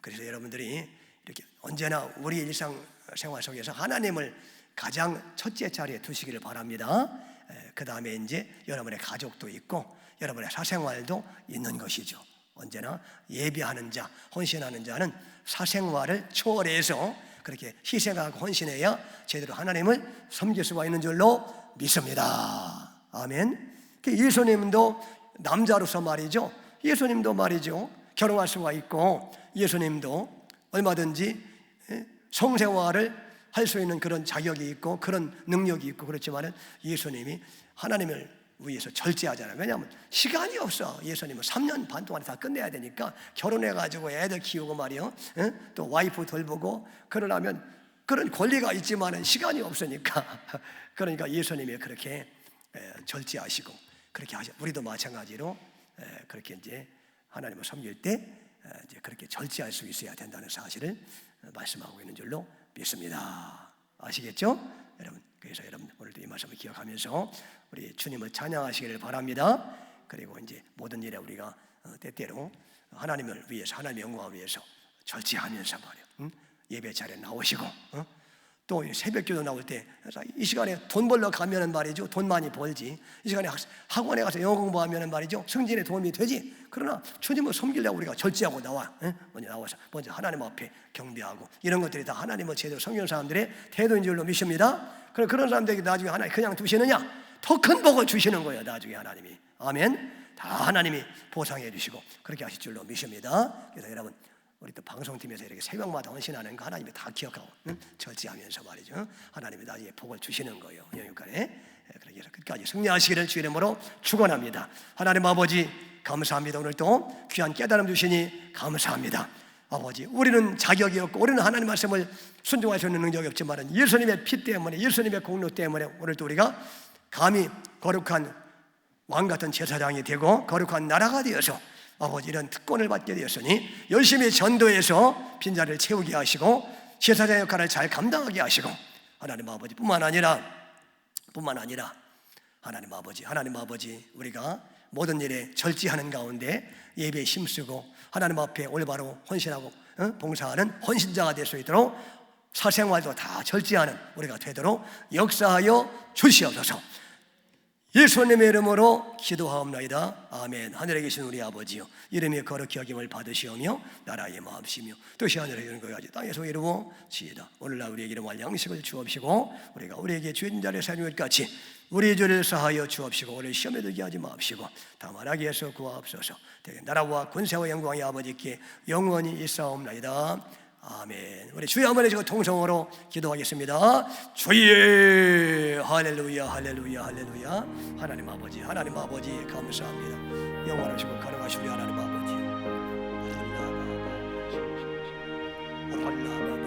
그래서 여러분들이 이렇게 언제나 우리 일상생활 속에서 하나님을 가장 첫째 자리에 두시기를 바랍니다. 그 다음에 이제 여러분의 가족도 있고 여러분의 사생활도 있는 것이죠. 언제나 예배하는 자, 헌신하는 자는 사생활을 초월해서 그렇게 희생하고 헌신해야 제대로 하나님을 섬길 수가 있는 줄로 믿습니다. 아멘. 예수님도 남자로서 말이죠, 예수님도 말이죠, 결혼할 수가 있고 예수님도 얼마든지 성생활을 할 수 있는 그런 자격이 있고 그런 능력이 있고 그렇지만 예수님이 하나님을 위해서 절제하잖아요. 왜냐하면 시간이 없어. 예수님은 3년 반 동안에 다 끝내야 되니까 결혼해가지고 애들 키우고 말이요, 또 와이프 돌보고 그러려면 그런 권리가 있지만 시간이 없으니까 그러니까 예수님이 그렇게 절제하시고 그렇게 하셔. 우리도 마찬가지로 그렇게 이제 하나님을 섬길 때 이제 그렇게 절제할 수 있어야 된다는 사실을 말씀하고 있는 줄로 믿습니다. 아시겠죠? 여러분, 그래서 여러분 오늘도 이 말씀을 기억하면서 우리 주님을 찬양하시기를 바랍니다. 그리고 이제 모든 일에 우리가 때때로 하나님을 위해서, 하나님의 영광을 위해서 절제하면서 말이요, 예배 자리에 나오시고 또 새벽기도 나올 때 이 시간에 돈 벌러 가면은 말이죠, 돈 많이 벌지. 이 시간에 학원에 가서 영어 공부하면은 말이죠, 승진에 도움이 되지. 그러나 주님을 섬기려고 우리가 절제하고 먼저 나와서 먼저 하나님 앞에 경배하고 이런 것들이 다 하나님을 제대로 섬기는 사람들의 태도인 줄로 믿습니다. 그런 사람들에게 나중에 하나님 그냥 두시느냐? 더 큰 복을 주시는 거예요, 나중에 하나님이. 아멘. 다 하나님이 보상해 주시고 그렇게 하실 줄로 믿습니다. 그래서 여러분, 우리 또 방송팀에서 이렇게 새벽마다 헌신하는 거 하나님이 다 기억하고 절제하면서 말이죠, 하나님이 나중에 복을 주시는 거예요, 영육간에. 그렇게 해서 끝까지 승리하시기를 주의 이름으로 축원합니다. 하나님 아버지 감사합니다. 오늘 또 귀한 깨달음 주시니 감사합니다. 아버지, 우리는 자격이 없고 우리는 하나님 말씀을 순종할 수 있는 능력이 없지만 예수님의 피 때문에, 예수님의 공로 때문에 오늘도 우리가 감히 거룩한 왕같은 제사장이 되고 거룩한 나라가 되어서 아버지 이런 특권을 받게 되었으니 열심히 전도해서 빈자리를 채우게 하시고 제사장 역할을 잘 감당하게 하시고 하나님 아버지 뿐만 아니라 하나님 아버지 우리가 모든 일에 절제하는 가운데 예배에 힘쓰고 하나님 앞에 올바로 헌신하고 봉사하는 헌신자가 될 수 있도록 사생활도 다 절제하는 우리가 되도록 역사하여 주시옵소서. 예수님의 이름으로 기도하옵나이다. 아멘. 하늘에 계신 우리 아버지요, 이름이 거룩히 여김을 받으시오며 나라의 마음시며 뜻이 하늘에 이루는 것 같이 땅에서 이루어지이다. 오늘날 우리에게 이름할 양식을 주옵시고 우리가 우리에게 주인 자를 사는 것 같이 우리 죄를 사하여 주옵시고 우리를 시험에 들게 하지 마옵시고 다만 악에서 구하옵소서. 대개 나라와 권세와 영광이 아버지께 영원히 있사옵나이다. 아멘. 우리 주여 한번 해주고 통성으로 기도하겠습니다. 주여, 할렐루야, 할렐루야, 할렐루야. 하나님 아버지 감사합니다. 영원하시고 가능하신 우리 하나님 아버지, 홀라바